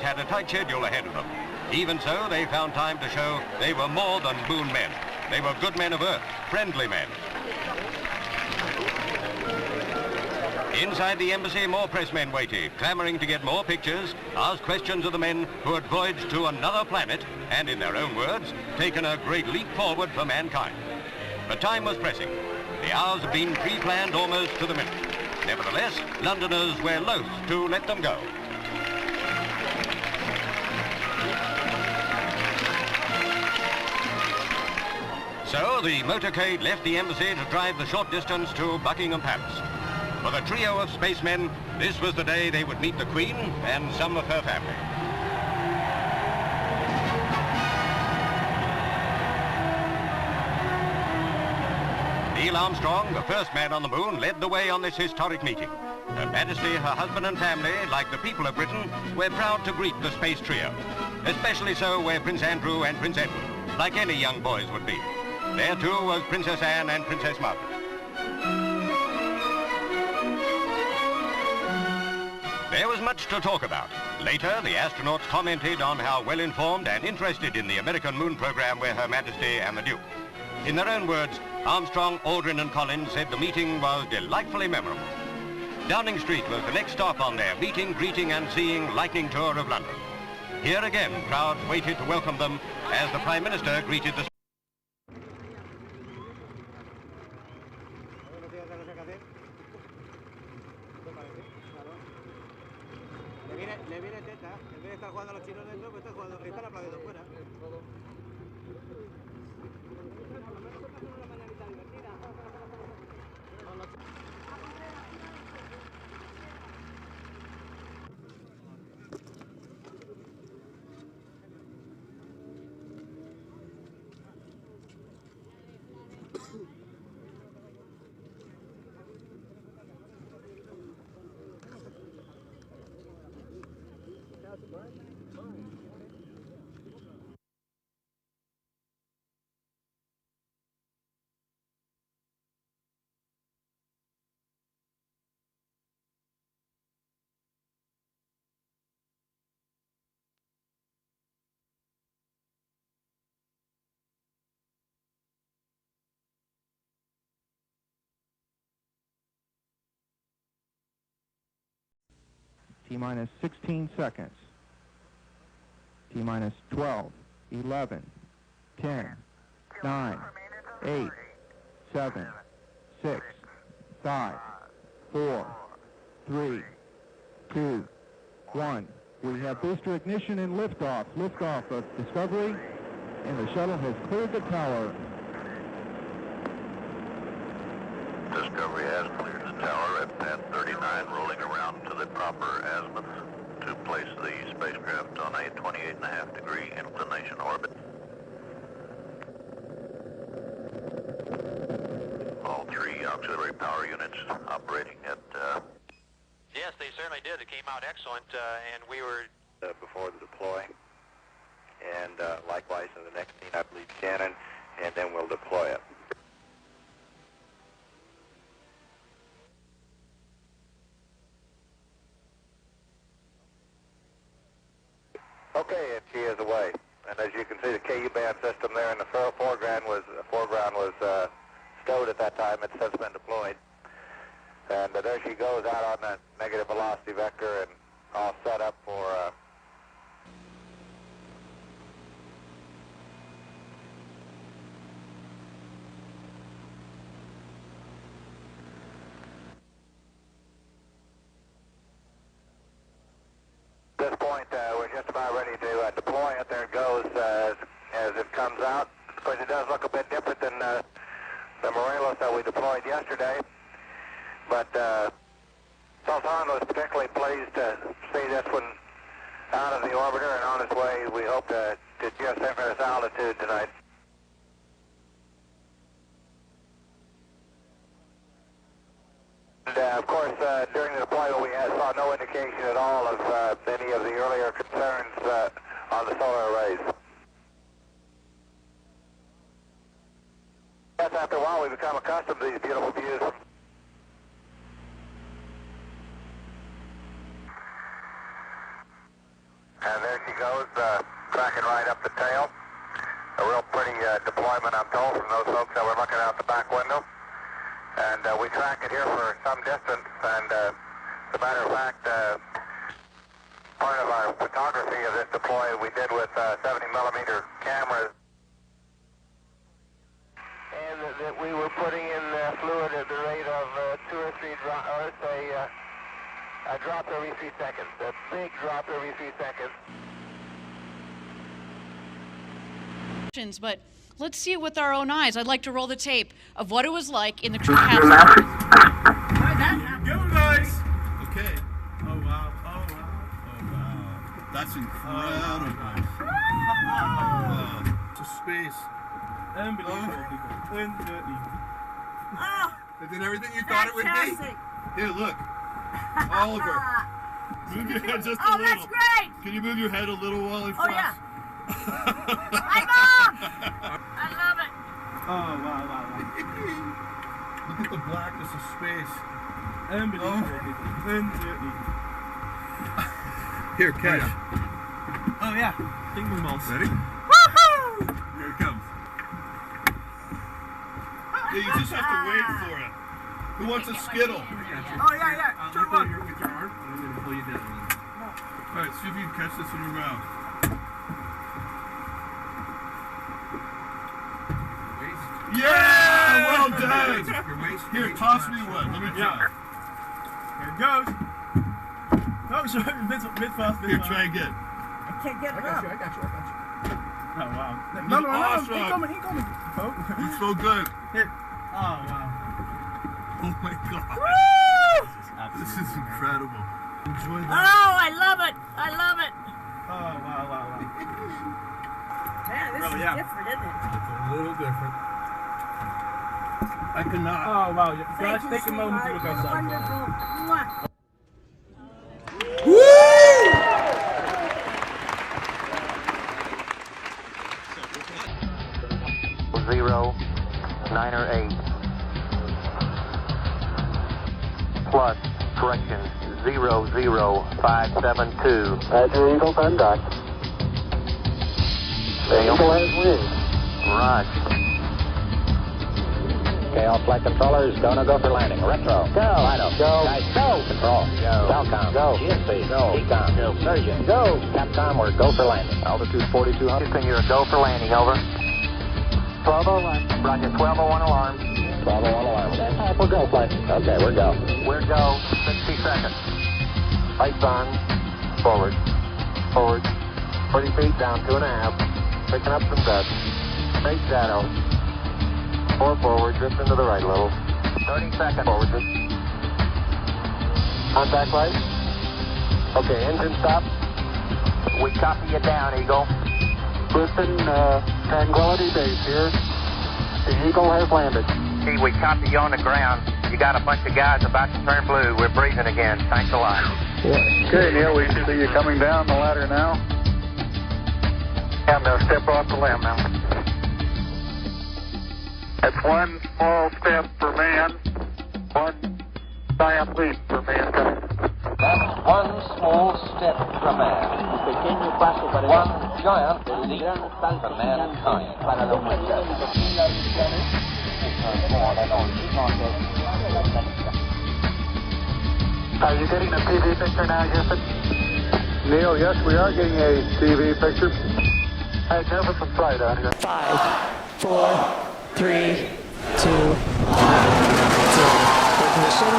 had a tight schedule ahead of them. Even so, they found time to show they were more than moon men. They were good men of Earth, friendly men. Inside the embassy, more pressmen waited, clamoring to get more pictures, ask questions of the men who had voyaged to another planet and, in their own words, taken a great leap forward for mankind. But time was pressing. The hours had been pre-planned almost to the minute. Nevertheless, Londoners were loath to let them go. So the motorcade left the embassy to drive the short distance to Buckingham Palace. For the trio of spacemen, this was the day they would meet the Queen and some of her family. Neil Armstrong, the first man on the moon, led the way on this historic meeting. Her Majesty, her husband and family, like the people of Britain, were proud to greet the space trio. Especially so were Prince Andrew and Prince Edward, like any young boys would be. There too was Princess Anne and Princess Margaret. There was much to talk about. Later, the astronauts commented on how well-informed and interested in the American moon program were Her Majesty and the Duke. In their own words, Armstrong, Aldrin and Collins said the meeting was delightfully memorable. Downing Street was the next stop on their meeting, greeting and seeing lightning tour of London. Here again, crowds waited to welcome them as the Prime Minister greeted the... Le viene teta, en vez de estar jugando a los chinos dentro, pues están aplaudiendo fuera. T-minus 16 seconds. T-minus 12, 11, 10, 9, 8, 7, 6, 5, 4, 3, 2, 1. We have booster ignition and liftoff. Liftoff of Discovery, and the shuttle has cleared the tower. Discovery has cleared the tower at pad 39, rolling around to the proper azimuth to place the spacecraft on a 28.5-degree inclination orbit. All three auxiliary power units operating at... Yes, they certainly did. It came out excellent, and we were... before the deploy. And likewise in the next scene, I believe, Shannon, and then we'll deploy it. Okay, and she is away. And as you can see, the KU band system there in the foreground was stowed at that time. It's since been deployed. And there she goes out on the negative velocity vector and all set up for... At this point, we're just about ready to deploy it. There it goes as it comes out. Of course, it does look a bit different than the Morelos that we deployed yesterday. But Sultan was particularly pleased to see this one out of the orbiter and on its way, we hope, to geosynchronous altitude tonight. And of course, during the deployment, we saw no indication at all of any of the earlier concerns on the solar arrays. Yes, after a while, we become accustomed to these beautiful views. there she goes, tracking right up the tail. A real pretty deployment, I'm told, from those folks that were looking out the back window. And we track it here for some distance, and as a matter of fact, part of our photography of this deploy we did with 70mm cameras. And that we were putting in fluid at the rate of 2 or 3 drops, or say a drop every 3 seconds, a big drop every 3 seconds. But let's see it with our own eyes. I'd like to roll the tape of what it was like in the crew capsule. Go, guys! Okay. Oh, wow. Oh, wow. Oh, wow. That's incredible. To space. Unbelievable. Is it everything you thought it would be? Here, look. Oliver. Move your head just a little. Oh, that's great! Can you move your head a little while I flash? Oh, yeah. Hi, Mom! I love it. Oh, wow, wow, wow. Look at the blackness of space. Unbelievable. Here, catch. Oh, yeah. Finger mouse. Ready? Woohoo! Here it comes. Yeah, you just have to wait for it. Who wants a Skittle? Oh, yeah, yeah. Sure, with your arm, and I'm going to pull you down. All right, see if you can catch this in your mouth. Yeah! Well done! Here, toss me one. Let me try. Here it goes. Oh, sorry. Mid-fast. Here, try again. I can't get it up. I got you. Oh, wow. No, Awesome. he coming. Oh. It's so good. Here. Oh, wow. Oh, my God. Woo! This is incredible. Enjoy that. Oh, I love it. I love it. Oh, wow. Man, this is different, isn't it? It's a little different. I cannot. Oh, wow. Guys, take a moment to look outside. Wonderful. Mwah. 0, 9 or 8. Plus, correction, 00572. Roger, Eagle, contact. The Eagle has wings. Roger. Okay, all flight controllers, gonna go for landing. Retro. Go. Rhino. Go. Guys, go. Control. Go. Telcom. Go. GSP. Go. Ecom. Go. Surgeon. Go. Capcom, we're go for landing. Altitude 4200. Houston, you're a go for landing, over. 1201. Roger, 1201 alarm. 1201 alarm. We're go, flight. Okay, we're go. We're go. 60 seconds. Lights on. Forward. Forward. 40 feet down, 2.5. Picking up some dust. Straight shadow. 4 forward, drift into the right a little. 30 seconds. Forward, drift. Contact light. Okay, engine stop. We copy you down, Eagle. Listen, Tranquility Base here. The Eagle has landed. See, we copy you on the ground. You got a bunch of guys about to turn blue. We're breathing again. Thanks a lot. Okay, Neil, we can see you coming down the ladder now. And now step off the limb now. That's one small step for man, one giant leap for mankind. That's one small step for man, one giant leap for mankind. Are you getting a TV picture now, Houston? Neil, yes, we are getting a TV picture. Hey, give us some flight out here. 5, 4, 3, 2, 1, 0. Ignition.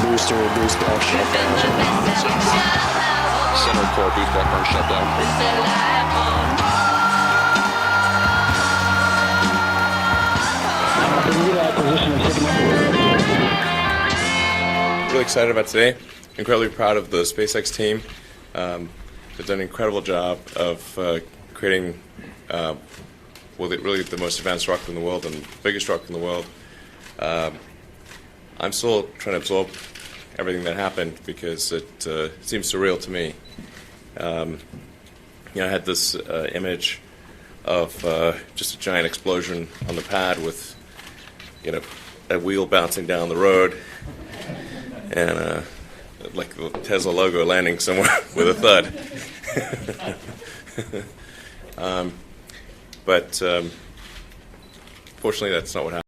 Booster, boost back, shut down. center core boost back burn shut down. Really excited about today. Incredibly proud of the SpaceX team. They've done an incredible job of creating really the most advanced rocket in the world and the biggest rocket in the world. I'm still trying to absorb everything that happened because it seems surreal to me. I had this image of just a giant explosion on the pad with, a wheel bouncing down the road and like the Tesla logo landing somewhere with a thud. But fortunately, that's not what happened.